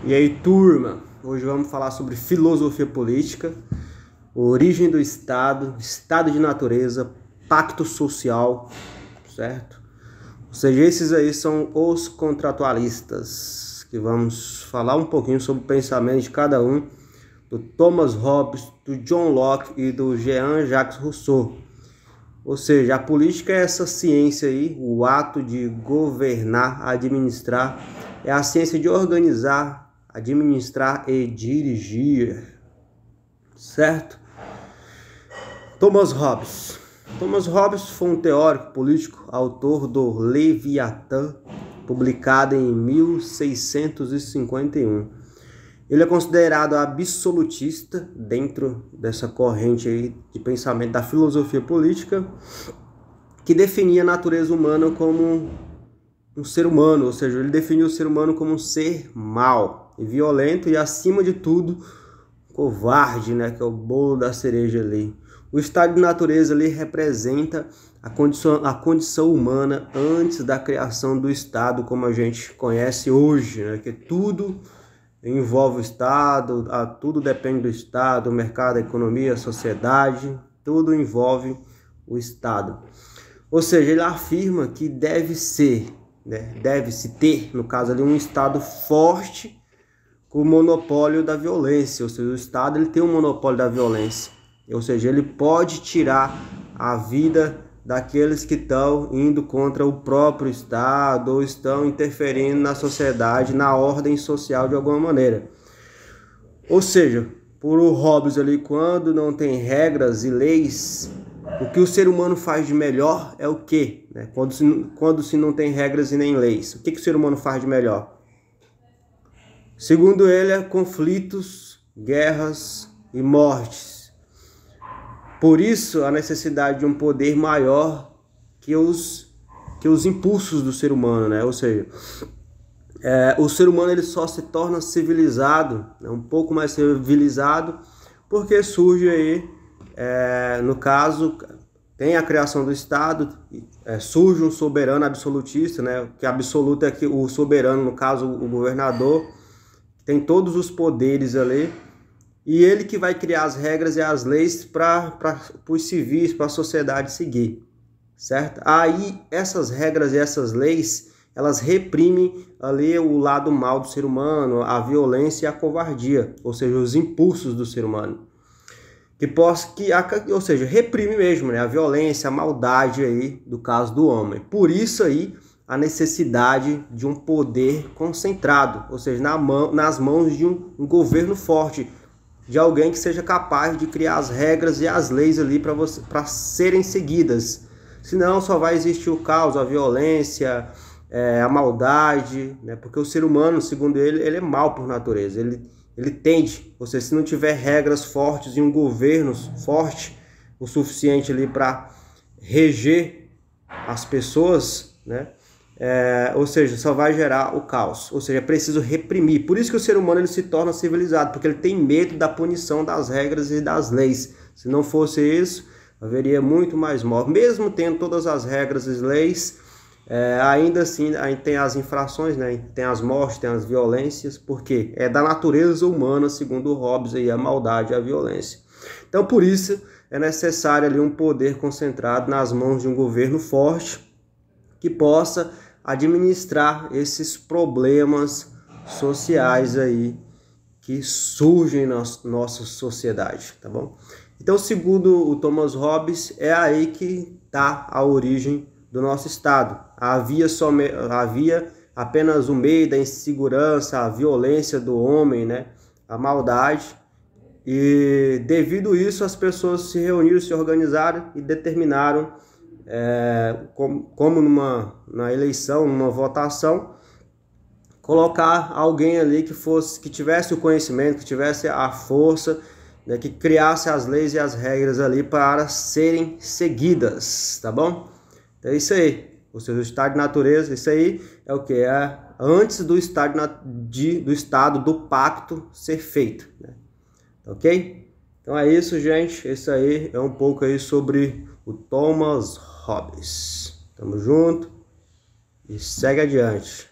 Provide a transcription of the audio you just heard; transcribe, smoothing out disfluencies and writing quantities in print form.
E aí, turma, hoje vamos falar sobre filosofia política, origem do Estado, estado de natureza, pacto social, certo? Ou seja, esses aí são os contratualistas, que vamos falar um pouquinho sobre o pensamento de cada um, do Thomas Hobbes, do John Locke e do Jean-Jacques Rousseau. Ou seja, a política é essa ciência aí, o ato de governar, administrar, é a ciência de organizar, administrar e dirigir, certo? Thomas Hobbes. Thomas Hobbes foi um teórico político, autor do Leviatã, publicado em 1651. Ele é considerado absolutista dentro dessa corrente aí de pensamento da filosofia política, que definia a natureza humana como um ser humano, ou seja, ele definiu o ser humano como um ser mau e violento e, acima de tudo, covarde, né, que é o bolo da cereja ali. O estado de natureza ali representa a condição humana antes da criação do Estado, como a gente conhece hoje, né, que tudo envolve o Estado, tudo depende do Estado, o mercado, a economia, a sociedade, tudo envolve o Estado. Ou seja, ele afirma que deve-se ter, no caso ali, um Estado forte com o monopólio da violência, ou seja, o Estado ele tem um monopólio da violência, ou seja, ele pode tirar a vida daqueles que estão indo contra o próprio Estado ou estão interferindo na sociedade, na ordem social de alguma maneira. Ou seja, por o Hobbes ali, quando não tem regras e leis, o que o ser humano faz de melhor é o quê? Quando se não tem regras e nem leis, o que o ser humano faz de melhor? Segundo ele, é conflitos, guerras e mortes. Por isso, a necessidade de um poder maior que os impulsos do ser humano, né? Ou seja, o ser humano ele só se torna civilizado, né? Um pouco mais civilizado, porque surge aí, no caso, tem a criação do Estado, surge um soberano absolutista, né? Que absoluto é que o soberano, no caso, o governador, tem todos os poderes ali, e ele que vai criar as regras e as leis para os civis, para a sociedade seguir, certo? Aí essas regras e essas leis, elas reprimem ali o lado mal do ser humano, a violência e a covardia, ou seja, os impulsos do ser humano. Ou seja, reprime mesmo, né? A violência, a maldade aí, do caso do homem. Por isso aí, a necessidade de um poder concentrado, ou seja, nas mãos de um governo forte, de alguém que seja capaz de criar as regras e as leis ali para serem seguidas. Senão só vai existir o caos, a violência, a maldade, né? Porque o ser humano, segundo ele é mau por natureza, ele tende, ou seja, se não tiver regras fortes e um governo forte o suficiente ali para reger as pessoas, né? Ou seja, só vai gerar o caos, ou seja, é preciso reprimir. Por isso que o ser humano ele se torna civilizado, porque ele tem medo da punição das regras e das leis. Se não fosse isso, haveria muito mais morte. Mesmo tendo todas as regras e leis, ainda assim tem as infrações, né? Tem as mortes, tem as violências, porque é da natureza humana, segundo Hobbes, aí, a maldade e a violência. Então, por isso, é necessário ali um poder concentrado nas mãos de um governo forte, que possa administrar esses problemas sociais aí que surgem na nossa sociedade, tá bom? Então, segundo o Thomas Hobbes, é aí que está a origem do nosso Estado. Havia apenas o meio da insegurança, a violência do homem, né? A maldade, e devido a isso as pessoas se reuniram, se organizaram e determinaram, como na eleição, numa votação, colocar alguém ali que tivesse o conhecimento, que tivesse a força, né, que criasse as leis e as regras ali para serem seguidas, tá bom? Então é isso aí, ou seja, o estado de natureza, isso aí é o que? É antes do estado do pacto ser feito, né? Ok? Então é isso, gente. Isso aí é um pouco aí sobre o Thomas Hobbes. Tamo junto e segue adiante.